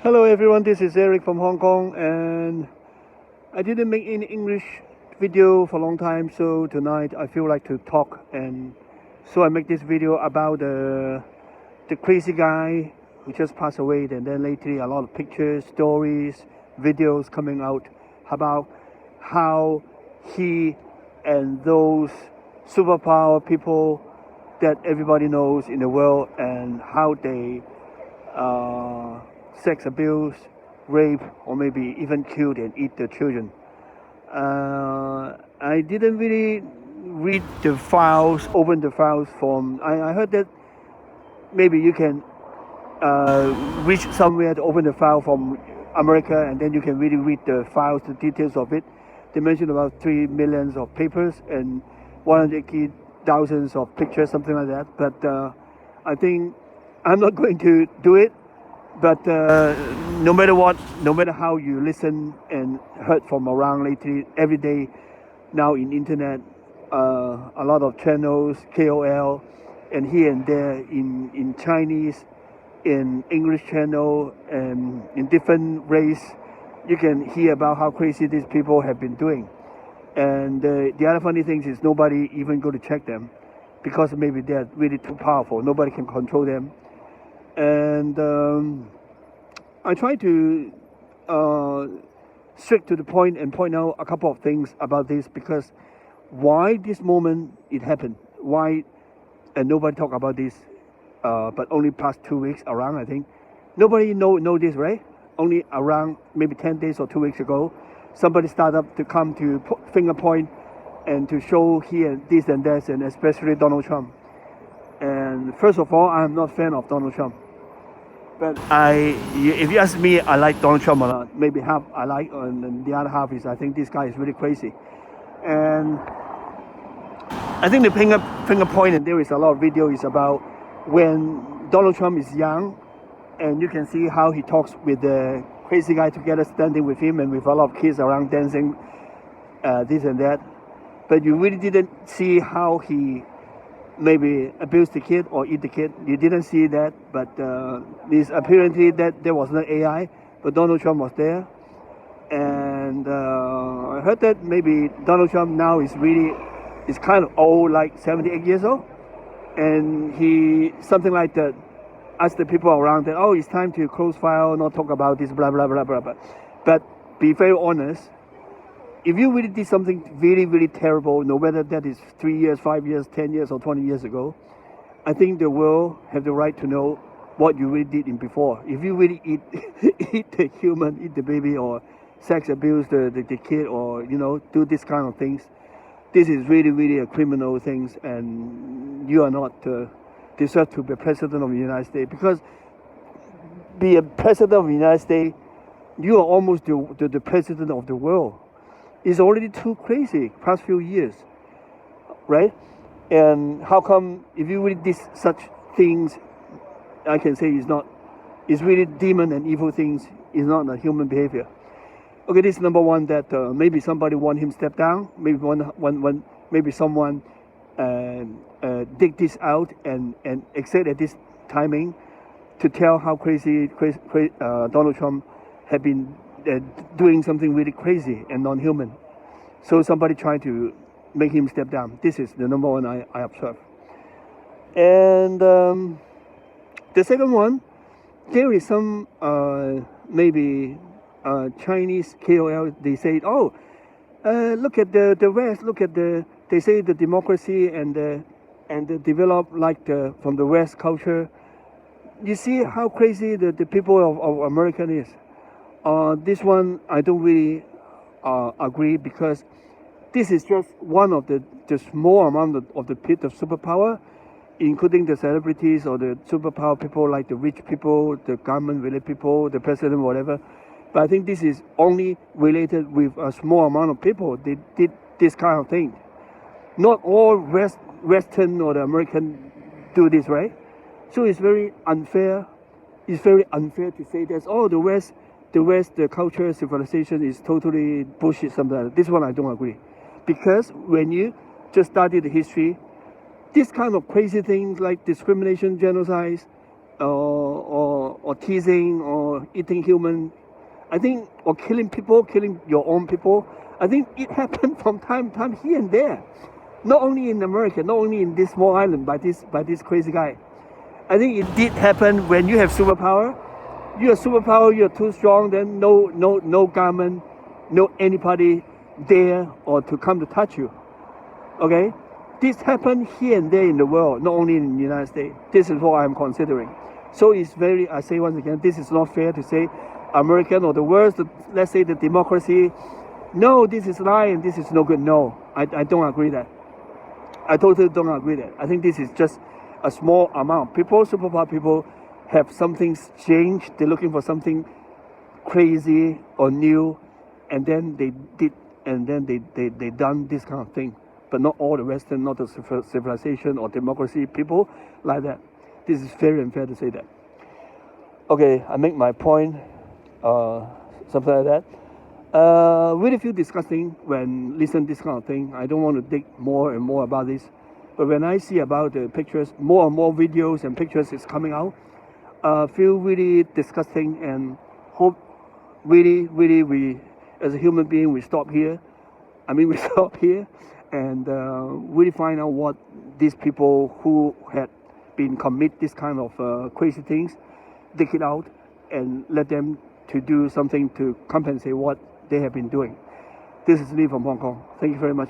Hello everyone, this is Eric from Hong Kong, and I didn't make any English video for a long time, so tonight I feel like to talk, and so I make this video about the crazy guy who just passed away, and then lately a lot of pictures, stories, videos coming out about how he and those superpower people that everybody knows in the world, and how they uh, sex abuse, rape, or maybe even killed and eat the children. I didn't really read the files, open the files from. I heard that maybe you can reach somewhere to open the file from America, and then you can really read the files, the details of it. They mentioned about 3 million of papers and 180,000 of pictures, something like that. But I think I'm not going to do it. But no matter what, no matter how you listen and heard from around lately, every day now in internet, a lot of channels, KOL, and here and there in Chinese, in English channel, and in different race, you can hear about how crazy these people have been doing. And the other funny thing is nobody even go to check them because maybe they're really too powerful. Nobody can control them. And I try to straight to the point and point out a couple of things about this, because why this moment it happened, why, and nobody talk about this, but only past 2 weeks around, I think nobody know this, right? Only around maybe 10 days or 2 weeks ago, somebody started up to come to finger point and to show here this and that, and especially Donald Trump. And first of all, I'm not a fan of Donald Trump. But if you ask me, I like Donald Trump a lot. Maybe half I like, and the other half is I think this guy is really crazy. And I think the finger point, and there is a lot of video, is about when Donald Trump is young, and you can see how he talks with the crazy guy together, standing with him, and with a lot of kids around dancing, this and that. But you really didn't see how he maybe abuse the kid or eat the kid. You didn't see that, but this apparently that there was no AI, but Donald Trump was there. And I heard that maybe Donald Trump now is kind of old, like 78 years old, and he something like that asked the people around that, oh, it's time to close file, not talk about this, blah blah blah blah blah. But be very honest, if you really did something really, really terrible, no matter that is 3 years, 5 years, 10 years, or 20 years ago, I think the world have the right to know what you really did in before. If you really eat eat the human, eat the baby, or sex abuse the kid, or do this kind of things, this is really, really a criminal things, and you are not deserve to be president of the United States, because be a president of the United States, you are almost the president of the world. It's already too crazy past few years, right? And how come if you really did such things, I can say it's really demon and evil things, is not a human behavior. Okay, this is number one, that maybe somebody want him step down, maybe someone dig this out and exit at this timing to tell how crazy Donald Trump had been doing something really crazy and non-human. So somebody trying to make him step down. This is the number one I observe. And the second one, there is some maybe Chinese KOL. They say, oh, look at the West. Look at they say the democracy and the develop like from the West culture. You see how crazy the people of American is. This one I don't really agree, because this is just one of the small amount of the pit of superpower, including the celebrities or the superpower people like the rich people, the government-related people, the president, whatever. But I think this is only related with a small amount of people. They did this kind of thing. Not all Western or the American do this, right? So it's very unfair. It's very unfair to say that, oh, the West, the culture, civilization is totally bullshit, something like that. This one I don't agree. Because when you just study the history, this kind of crazy things like discrimination, genocide, or teasing or eating human, I think, or killing people, killing your own people. I think it happened from time to time here and there. Not only in America, not only in this small island by this crazy guy. I think it did happen when you have superpower. You're a superpower, you're too strong, then no government, no anybody dare or to come to touch you. Okay? This happened here and there in the world, not only in the United States. This is what I'm considering. So it's very, I say once again, this is not fair to say American or the worst, let's say the democracy, no, this is lying, this is no good. No, I don't agree that. I totally don't agree that. I think this is just a small amount. People, superpower people, have something changed. They're looking for something crazy or new, and then they did, and then they done this kind of thing. But not all the Western, not the civilization or democracy people like that. This is very unfair to say that. Okay, I make my point, something like that. Really feel disgusting when listen this kind of thing. I don't want to dig more and more about this. But when I see about the pictures, more and more videos and pictures is coming out, feel really disgusting and hope really we, as a human being, we stop here. I mean, we stop here and really find out what these people who had been commit this kind of crazy things, dig it out and let them to do something to compensate what they have been doing. This is Lee from Hong Kong. Thank you very much.